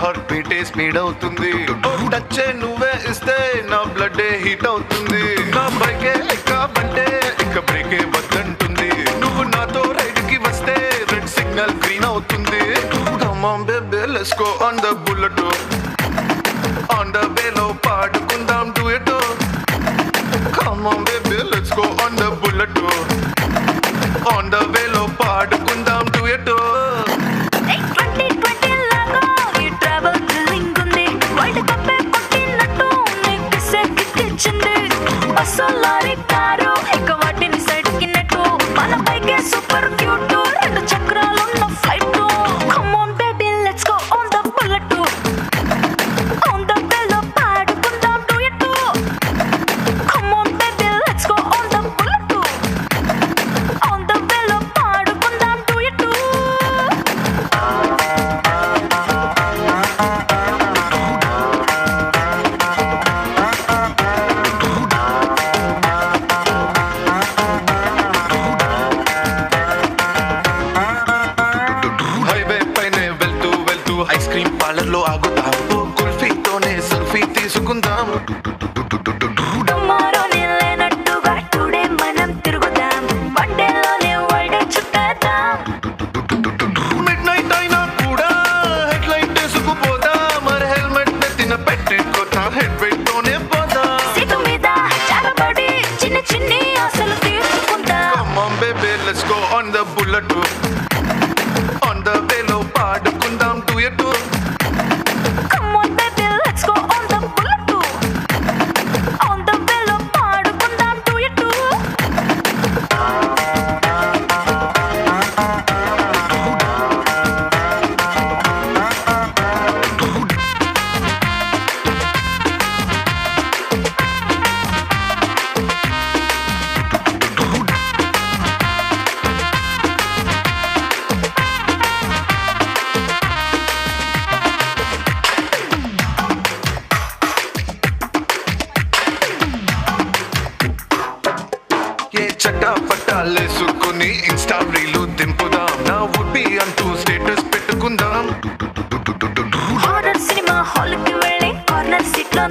Heart బీటే speed అవుతుంది. Touch నువ్వే ఇస్తే నా బ్లడ్ హీట్ అవుతుంది. నా బైకే ఎక్కాబంటే ఇక బ్రేకే వద్దంటుంది. నువ్వు నాతో రైడ్ కి వస్తే రెడ్ సిగ్నల్ గ్రీన్ అవుతుంది. Come on baby let's go on the bullet. On the way లో పాడుకుందాం duet. Come on baby let's go on the bullet. On the way లో పాడుకుందాం duet. అసలారి కారు ఇక వాటిని సైడ్ కి నెట్టు మన బైకే సూపర్ క్యూట్ రెండు చక్రాలున్న flight. Come on baby let's go on the bullet. On the way లో పాడుకుందాం duet. Come on baby let's go on the bullet. On the way లో పాడుకుందాం duet. హైవే పైనే వెళ్తూ వెళ్తూ ఐస్ క్రీమ్ పార్లర్ లో ఆగుతాం. కుల్ఫీతోనే selfie తీసుకుందాం. టుమారోనే లేనట్టుగా టుడే మనం తిరుగుదాం. వన్డేలోనే వరల్డ్ చుట్టేద్దాం. మిడ్ నైట్ అయినా కూడా హెడ్ లైట్ తీసుకుపోదాం. మరి హెల్మెట్ నెత్తిన పెట్టుకోతా హెడ్ వెయిట్ తోనే పోదాం. సీటు మీద జారబడి చిన్న చిన్ని ఆశలు తీర్చుకుందాం. Come on baby let's go on the bullet. On the way లో పాడుకుందాం duet. Come on baby let's go on the bullet. On the way లో పాడుకుందాం duet. ఏ చట్టా పట్టాలేసుకుని ఇన్స్టా రీలు దింపుదాం. నా వుడ్ బి అంటూ స్టేటస్ పెట్టుకుందాం. హారర్ సినిమా హాల్ కి వెళ్ళి corner seat లో